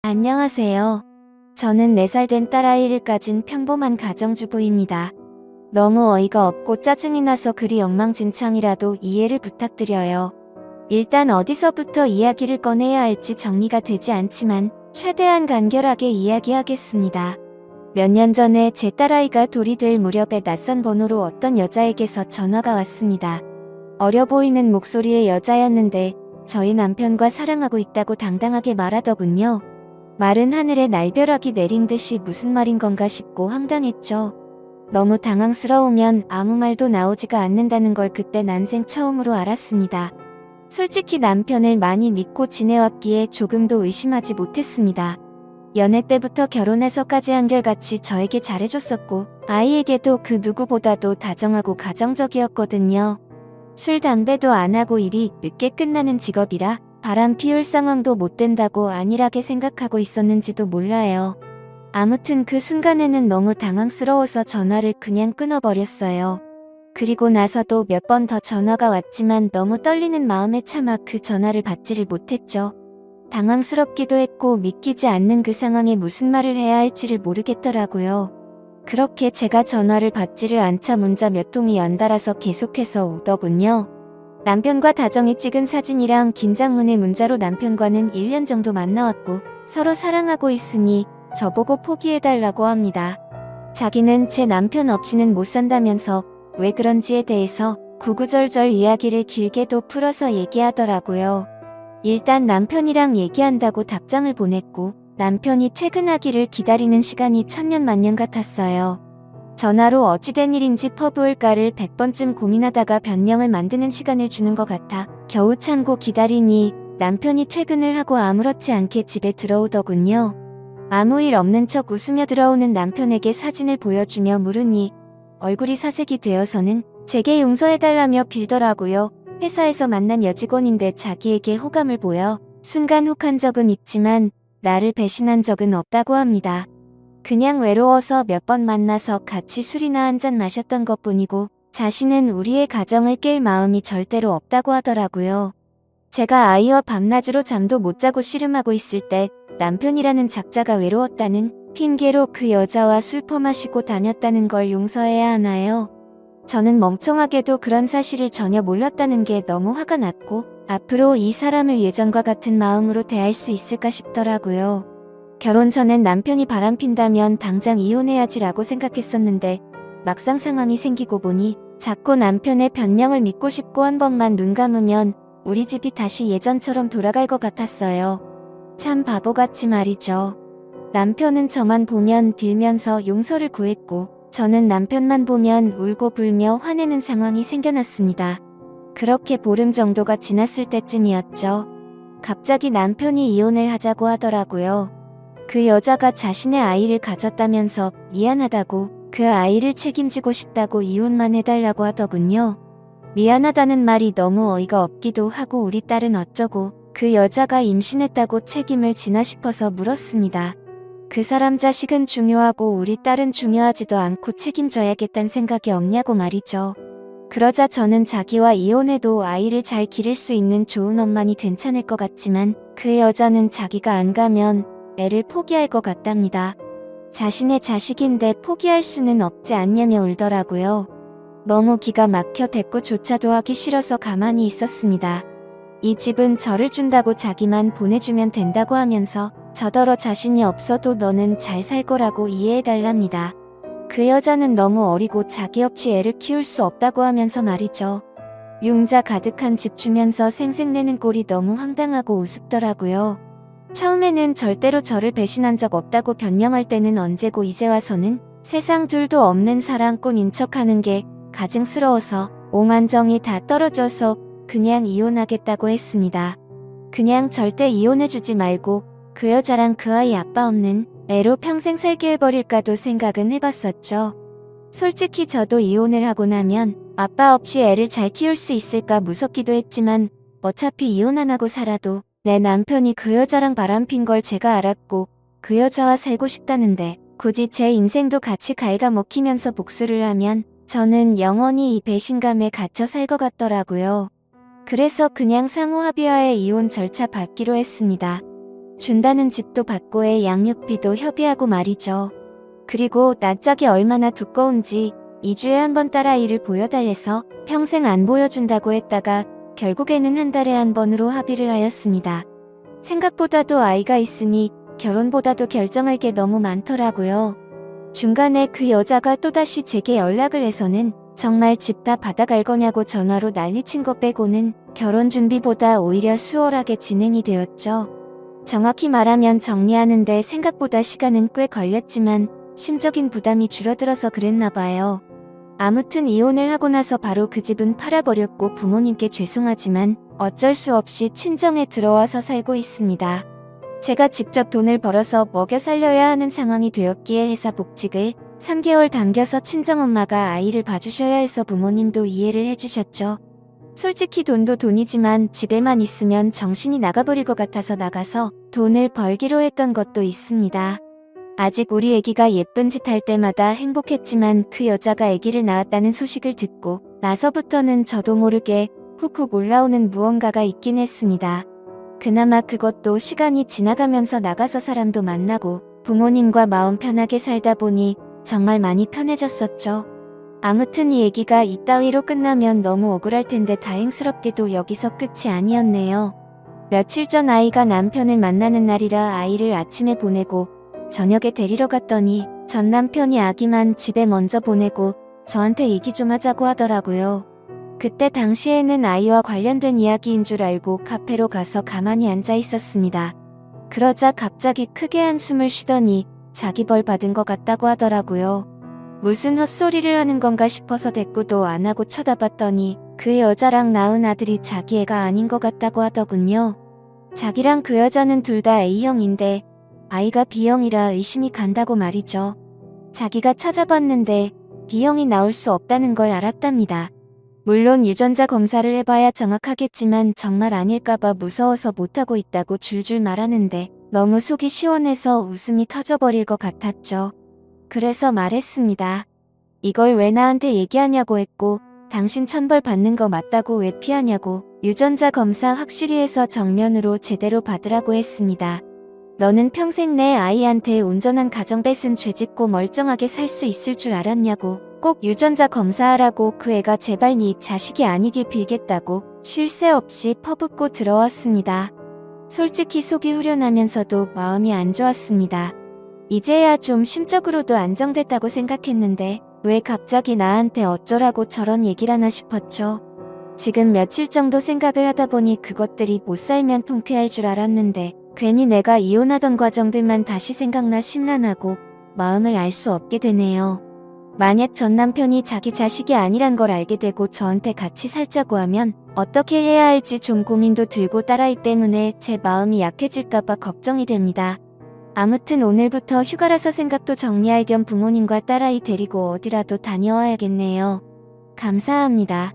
안녕하세요. 저는 4살 된 딸아이를 가진 평범한 가정주부입니다. 너무 어이가 없고 짜증이 나서 글이 엉망진창이라도 이해를 부탁드려요. 일단 어디서부터 이야기를 꺼내야 할지 정리가 되지 않지만 최대한 간결하게 이야기하겠습니다. 몇 년 전에 제 딸아이가 돌이 될 무렵에 낯선 번호로 어떤 여자에게서 전화가 왔습니다. 어려 보이는 목소리의 여자였는데 저희 남편과 사랑하고 있다고 당당하게 말하더군요. 말은 하늘에 날벼락이 내린 듯이 무슨 말인 건가 싶고 황당했죠. 너무 당황스러우면 아무 말도 나오지가 않는다는 걸 그때 난생 처음으로 알았습니다. 솔직히 남편을 많이 믿고 지내왔기에 조금도 의심하지 못했습니다. 연애 때부터 결혼해서까지 한결같이 저에게 잘해줬었고 아이에게도 그 누구보다도 다정하고 가정적이었거든요. 술 담배도 안 하고 일이 늦게 끝나는 직업이라 바람 피울 상황도 못 된다고 안일하게 생각하고 있었는지도 몰라요. 아무튼 그 순간에는 너무 당황스러워서 전화를 그냥 끊어버렸어요. 그리고 나서도 몇 번 더 전화가 왔지만 너무 떨리는 마음에 차마 그 전화를 받지를 못했죠. 당황스럽기도 했고 믿기지 않는 그 상황에 무슨 말을 해야 할지를 모르겠더라고요. 그렇게 제가 전화를 받지를 않자 문자 몇 통이 연달아서 계속해서 오더군요. 남편과 다정히 찍은 사진이랑 긴장문의 문자로 남편과는 1년 정도 만나왔고 서로 사랑하고 있으니 저보고 포기해달라고 합니다. 자기는 제 남편 없이는 못 산다면서 왜 그런지에 대해서 구구절절 이야기를 길게도 풀어서 얘기하더라고요. 일단 남편이랑 얘기한다고 답장을 보냈고 남편이 퇴근하기를 기다리는 시간이 천년만년 같았어요. 전화로 어찌된 일인지 퍼부을까를 100번쯤 고민하다가 변명을 만드는 시간을 주는 것 같아 겨우 참고 기다리니 남편이 퇴근을 하고 아무렇지 않게 집에 들어오더군요. 아무 일 없는 척 웃으며 들어오는 남편에게 사진을 보여주며 물으니 얼굴이 사색이 되어서는 제게 용서해달라며 빌더라고요. 회사에서 만난 여직원인데 자기에게 호감을 보여 순간 혹한 적은 있지만 나를 배신한 적은 없다고 합니다. 그냥 외로워서 몇 번 만나서 같이 술이나 한잔 마셨던 것뿐이고 자신은 우리의 가정을 깰 마음이 절대로 없다고 하더라고요. 제가 아이와 밤낮으로 잠도 못 자고 씨름하고 있을 때 남편이라는 작자가 외로웠다는 핑계로 그 여자와 술 퍼마시고 다녔다는 걸 용서해야 하나요? 저는 멍청하게도 그런 사실을 전혀 몰랐다는 게 너무 화가 났고 앞으로 이 사람을 예전과 같은 마음으로 대할 수 있을까 싶더라고요. 결혼 전엔 남편이 바람핀다면 당장 이혼해야지라고 생각했었는데 막상 상황이 생기고 보니 자꾸 남편의 변명을 믿고 싶고 한 번만 눈 감으면 우리 집이 다시 예전처럼 돌아갈 것 같았어요. 참 바보같이 말이죠. 남편은 저만 보면 빌면서 용서를 구했고 저는 남편만 보면 울고 불며 화내는 상황이 생겨났습니다. 그렇게 보름 정도가 지났을 때쯤이었죠. 갑자기 남편이 이혼을 하자고 하더라고요. 그 여자가 자신의 아이를 가졌다면서 미안하다고 그 아이를 책임지고 싶다고 이혼만 해달라고 하더군요. 미안하다는 말이 너무 어이가 없기도 하고 우리 딸은 어쩌고 그 여자가 임신했다고 책임을 지나 싶어서 물었습니다. 그 사람 자식은 중요하고 우리 딸은 중요하지도 않고 책임져야겠다는 생각이 없냐고 말이죠. 그러자 저는 자기와 이혼해도 아이를 잘 기를 수 있는 좋은 엄마니 괜찮을 것 같지만 그 여자는 자기가 안 가면 애를 포기할 것 같답니다. 자신의 자식인데 포기할 수는 없지 않냐며 울더라고요. 너무 기가 막혀 대꾸조차도 하기 싫어서 가만히 있었습니다. 이 집은 저를 준다고 자기만 보내주면 된다고 하면서 저더러 자신이 없어도 너는 잘 살 거라고 이해해달랍니다. 그 여자는 너무 어리고 자기 없이 애를 키울 수 없다고 하면서 말이죠. 융자 가득한 집 주면서 생색내는 꼴이 너무 황당하고 우습더라고요. 처음에는 절대로 저를 배신한 적 없다고 변명할 때는 언제고 이제 와서는 세상 둘도 없는 사랑꾼인 척하는 게 가증스러워서 오만정이 다 떨어져서 그냥 이혼하겠다고 했습니다. 그냥 절대 이혼해주지 말고 그 여자랑 그 아이 아빠 없는 애로 평생 살게 해버릴까도 생각은 해봤었죠. 솔직히 저도 이혼을 하고 나면 아빠 없이 애를 잘 키울 수 있을까 무섭기도 했지만 어차피 이혼 안 하고 살아도 내 남편이 그 여자랑 바람핀 걸 제가 알았고 그 여자와 살고 싶다는데 굳이 제 인생도 같이 갉아먹히면서 복수를 하면 저는 영원히 이 배신감에 갇혀 살 것 같더라고요. 그래서 그냥 상호 합의하에 이혼 절차 밟기로 했습니다. 준다는 집도 받고 애 양육비도 협의하고 말이죠. 그리고 낯짝이 얼마나 두꺼운지 2주에 한 번 딸아이를 보여달래서 평생 안 보여준다고 했다가 결국에는 한 달에 한 번으로 합의를 하였습니다. 생각보다도 아이가 있으니 결혼보다도 결정할 게 너무 많더라고요. 중간에 그 여자가 또다시 제게 연락을 해서는 정말 집 다 받아갈 거냐고 전화로 난리친 거 빼고는 결혼 준비보다 오히려 수월하게 진행이 되었죠. 정확히 말하면 정리하는데 생각보다 시간은 꽤 걸렸지만 심적인 부담이 줄어들어서 그랬나 봐요. 아무튼 이혼을 하고 나서 바로 그 집은 팔아버렸고 부모님께 죄송하지만 어쩔 수 없이 친정에 들어와서 살고 있습니다. 제가 직접 돈을 벌어서 먹여 살려야 하는 상황이 되었기에 회사 복직을 3개월 당겨서 친정엄마가 아이를 봐주셔야 해서 부모님도 이해를 해주셨죠. 솔직히 돈도 돈이지만 집에만 있으면 정신이 나가버릴 것 같아서 나가서 돈을 벌기로 했던 것도 있습니다. 아직 우리 애기가 예쁜 짓 할 때마다 행복했지만 그 여자가 애기를 낳았다는 소식을 듣고 나서부터는 저도 모르게 훅훅 올라오는 무언가가 있긴 했습니다. 그나마 그것도 시간이 지나가면서 나가서 사람도 만나고 부모님과 마음 편하게 살다 보니 정말 많이 편해졌었죠. 아무튼 이 얘기가 이따위로 끝나면 너무 억울할 텐데 다행스럽게도 여기서 끝이 아니었네요. 며칠 전 아이가 남편을 만나는 날이라 아이를 아침에 보내고 저녁에 데리러 갔더니 전 남편이 아기만 집에 먼저 보내고 저한테 얘기 좀 하자고 하더라고요. 그때 당시에는 아이와 관련된 이야기인 줄 알고 카페로 가서 가만히 앉아 있었습니다. 그러자 갑자기 크게 한숨을 쉬더니 자기 벌 받은 것 같다고 하더라고요. 무슨 헛소리를 하는 건가 싶어서 대꾸도 안 하고 쳐다봤더니 그 여자랑 낳은 아들이 자기 애가 아닌 것 같다고 하더군요. 자기랑 그 여자는 둘 다 A형인데 아이가 B형이라 의심이 간다고 말이죠. 자기가 찾아봤는데 B형이 나올 수 없다는 걸 알았답니다. 물론 유전자 검사를 해봐야 정확하겠지만 정말 아닐까봐 무서워서 못하고 있다고 줄줄 말하는데 너무 속이 시원해서 웃음이 터져버릴 것 같았죠. 그래서 말했습니다. 이걸 왜 나한테 얘기하냐고 했고 당신 천벌 받는 거 맞다고 왜 피하냐고 유전자 검사 확실히 해서 정면으로 제대로 받으라고 했습니다. 너는 평생 내 아이한테 온전한 가정 뺏은 죄 짓고 멀쩡하게 살 수 있을 줄 알았냐고 꼭 유전자 검사하라고 그 애가 제발 네 자식이 아니길 빌겠다고 쉴 새 없이 퍼붓고 들어왔습니다. 솔직히 속이 후련하면서도 마음이 안 좋았습니다. 이제야 좀 심적으로도 안정됐다고 생각했는데 왜 갑자기 나한테 어쩌라고 저런 얘기를 하나 싶었죠. 지금 며칠 정도 생각을 하다 보니 그것들이 못 살면 통쾌할 줄 알았는데 괜히 내가 이혼하던 과정들만 다시 생각나 심란하고 마음을 알 수 없게 되네요. 만약 전 남편이 자기 자식이 아니란 걸 알게 되고 저한테 같이 살자고 하면 어떻게 해야 할지 좀 고민도 들고 딸아이 때문에 제 마음이 약해질까봐 걱정이 됩니다. 아무튼 오늘부터 휴가라서 생각도 정리할 겸 부모님과 딸아이 데리고 어디라도 다녀와야겠네요. 감사합니다.